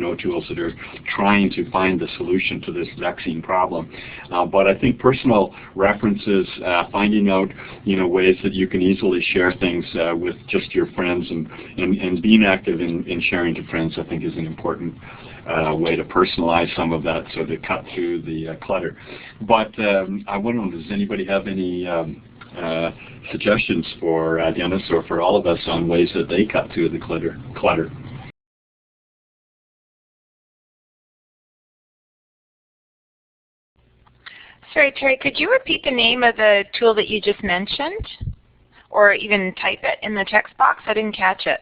know tools that are trying to find the solution to this vexing problem. But I think personal references, finding out ways that you can easily share things with just your friends, and being active in sharing to friends, I think is an important way to personalize some of that, so to cut through the clutter. But I wonder, does anybody have any suggestions for Dennis or for all of us on ways that they cut through the clutter? Sorry, Terry, could you repeat the name of the tool that you just mentioned? Or even type it in the text box? I didn't catch it.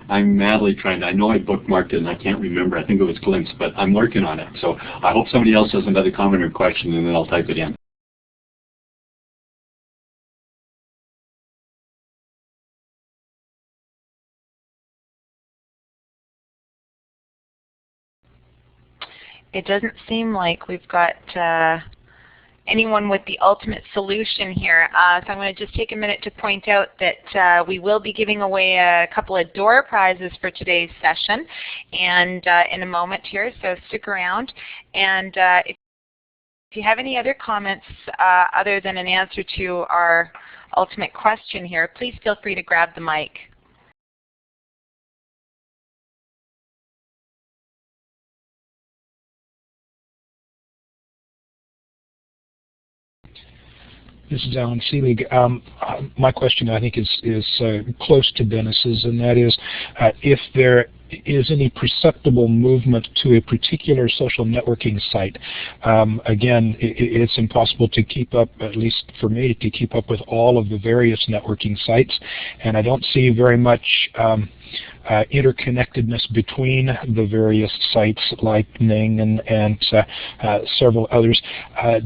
I'm madly trying to, I know I bookmarked it and I can't remember, I think it was Glimpse, but I'm working on it. So I hope somebody else has another comment or question, and then I'll type it in. It doesn't seem like we've got anyone with the ultimate solution here. So I'm going to just take a minute to point out that we will be giving away a couple of door prizes for today's session, and in a moment here, so stick around. And if you have any other comments other than an answer to our ultimate question here, please feel free to grab the mic. This is Alan Seelig. My question, I think, is close to Dennis's, and that is if there is any perceptible movement to a particular social networking site. Again, it's impossible to keep up, at least for me, to keep up with all of the various networking sites, and I don't see very much interconnectedness between the various sites like Ning and several others.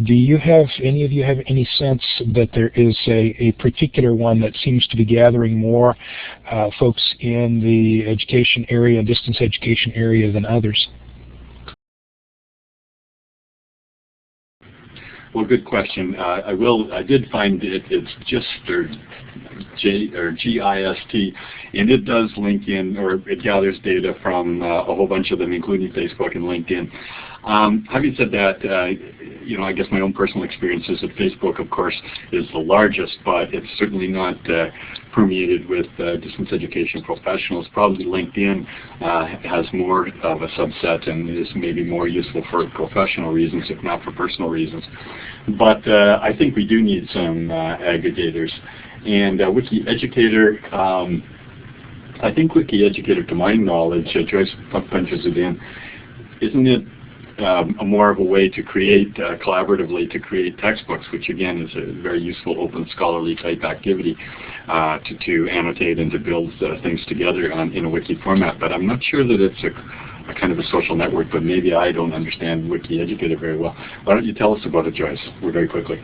Do you have, any of you have any sense that there is a particular one that seems to be gathering more folks in the education area, distance education area, than others? Well, good question. I did find it's GIST, G-I-S-T, and it does link in, or it gathers data from a whole bunch of them, including Facebook and LinkedIn. Having said that, I guess my own personal experience is that Facebook, of course, is the largest, but it's certainly not permeated with distance education professionals. Probably LinkedIn has more of a subset and is maybe more useful for professional reasons, if not for personal reasons. But I think we do need some aggregators. And WikiEducator, I think WikiEducator, to my knowledge, Joyce punches it in, isn't it more of a way to create, collaboratively to create textbooks, which again is a very useful open scholarly type activity to annotate and to build things together in a wiki format. But I'm not sure that it's a kind of a social network, but maybe I don't understand WikiEducator very well. Why don't you tell us about it, Joyce, very quickly?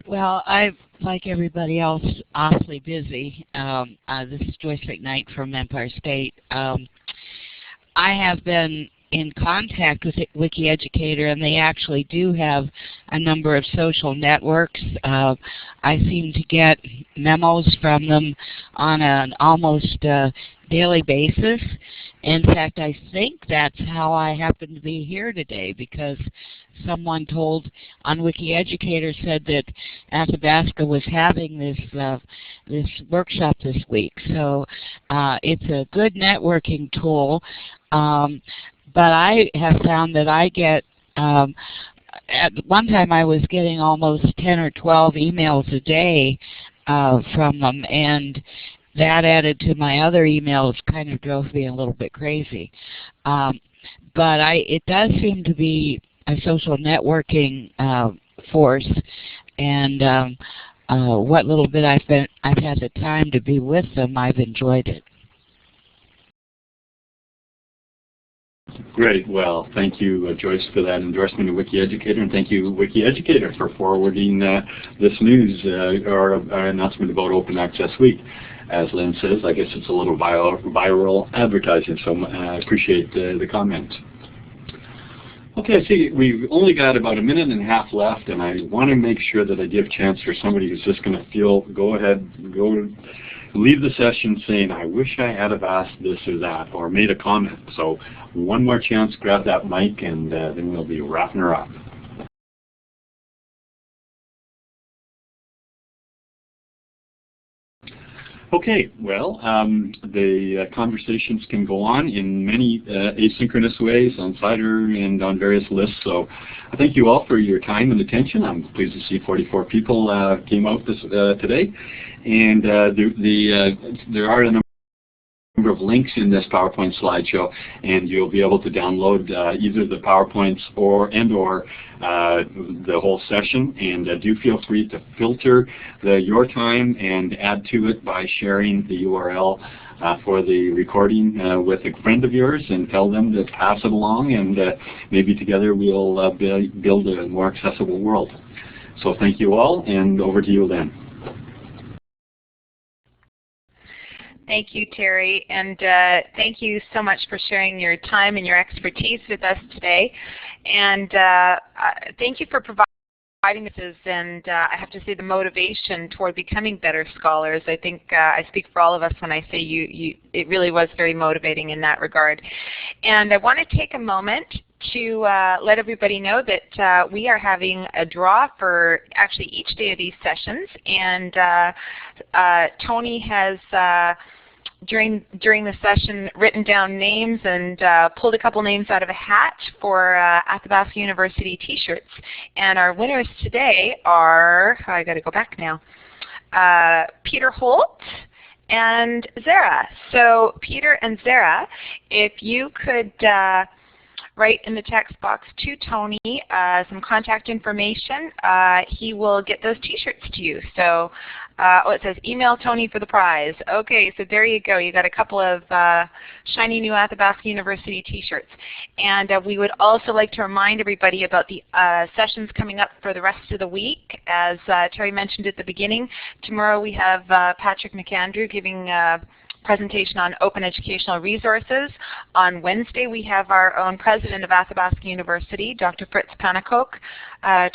Well, I'm, like everybody else, awfully busy. This is Joyce McKnight from Empire State. I have been in contact with WikiEducator, and they actually do have a number of social networks. I seem to get memos from them on an almost daily basis. In fact, I think that's how I happen to be here today, because someone told on WikiEducator said that Athabasca was having this workshop this week. So it's a good networking tool. But I have found that I get, at one time I was getting almost 10 or 12 emails a day from them, and that added to my other emails kind of drove me a little bit crazy. But it does seem to be a social networking force, and what little bit I've had the time to be with them, I've enjoyed it. Great. Well, thank you, Joyce, for that endorsement of WikiEducator, and thank you, WikiEducator, for forwarding this news or announcement about Open Access Week. As Lynn says, I guess it's a little viral advertising, so I appreciate the comment. Okay, I see we've only got about a minute and a half left, and I want to make sure that I give a chance for somebody who's just going to go leave the session saying, I wish I had have asked this or that, or made a comment. So one more chance, grab that mic, and then we'll be wrapping her up. Okay, well, the conversations can go on in many asynchronous ways on CIDR and on various lists. So I thank you all for your time and attention. I'm pleased to see 44 people came out this today. And there are a number of links in this PowerPoint slideshow, and you'll be able to download either the PowerPoints or the whole session. And do feel free to filter your time and add to it by sharing the URL for the recording with a friend of yours, and tell them to pass it along, and maybe together we'll build a more accessible world. So thank you all, and over to you, Lynn. Thank you, Terry, and thank you so much for sharing your time and your expertise with us today. And thank you for providing this, and I have to say the motivation toward becoming better scholars. I think I speak for all of us when I say it really was very motivating in that regard. And I want to take a moment to let everybody know that we are having a draw for actually each day of these sessions, and Tony has during the session written down names and pulled a couple names out of a hat for Athabasca University t-shirts. And our winners today are, I got to go back now, Peter Holt and Zara. So Peter and Zara, if you could write in the text box to Tony some contact information, he will get those t-shirts to you. So it says email Tony for the prize. Okay, so there you go. You got a couple of shiny new Athabasca University t-shirts. And we would also like to remind everybody about the sessions coming up for the rest of the week. As Terry mentioned at the beginning, tomorrow we have Patrick McAndrew giving presentation on open educational resources. On Wednesday, we have our own president of Athabasca University, Dr. Fritz Panicoke,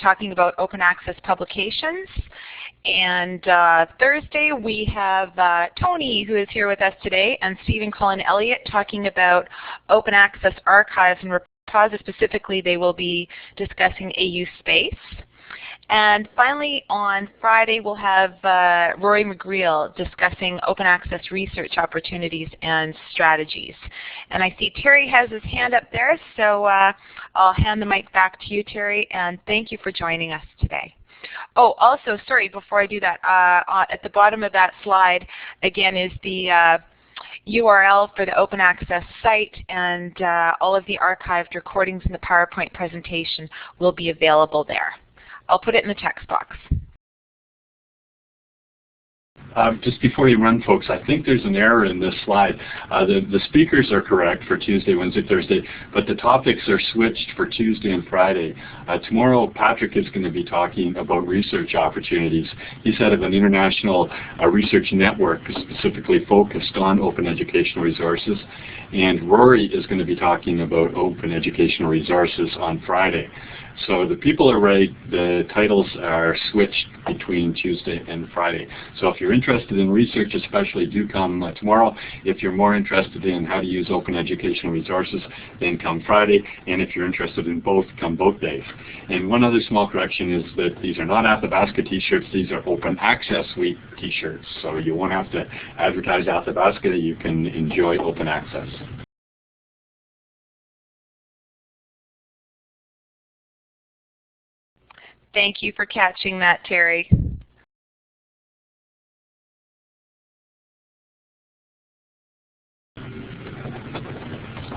talking about open access publications. And Thursday, we have Tony, who is here with us today, and Stephen Cullen Elliott talking about open access archives and repositories. Specifically, they will be discussing AU Space. And finally, on Friday, we'll have Rory McGreal discussing open access research opportunities and strategies. And I see Terry has his hand up there, so I'll hand the mic back to you, Terry, and thank you for joining us today. Oh, also, sorry, before I do that, at the bottom of that slide, again, is the URL for the open access site, and all of the archived recordings in the PowerPoint presentation will be available there. I'll put it in the text box. Just before you run, folks, I think there's an error in this slide. The speakers are correct for Tuesday, Wednesday, Thursday, but the topics are switched for Tuesday and Friday. Tomorrow, Patrick is going to be talking about research opportunities. He's head of an international research network specifically focused on open educational resources. And Rory is going to be talking about open educational resources on Friday. So the people are right, the titles are switched between Tuesday and Friday. So if you're interested in research especially, do come tomorrow. If you're more interested in how to use open educational resources, then come Friday. And if you're interested in both, come both days. And one other small correction is that these are not Athabasca t-shirts, these are Open Access Week t-shirts. So you won't have to advertise Athabasca, you can enjoy open access. Thank you for catching that, Terry.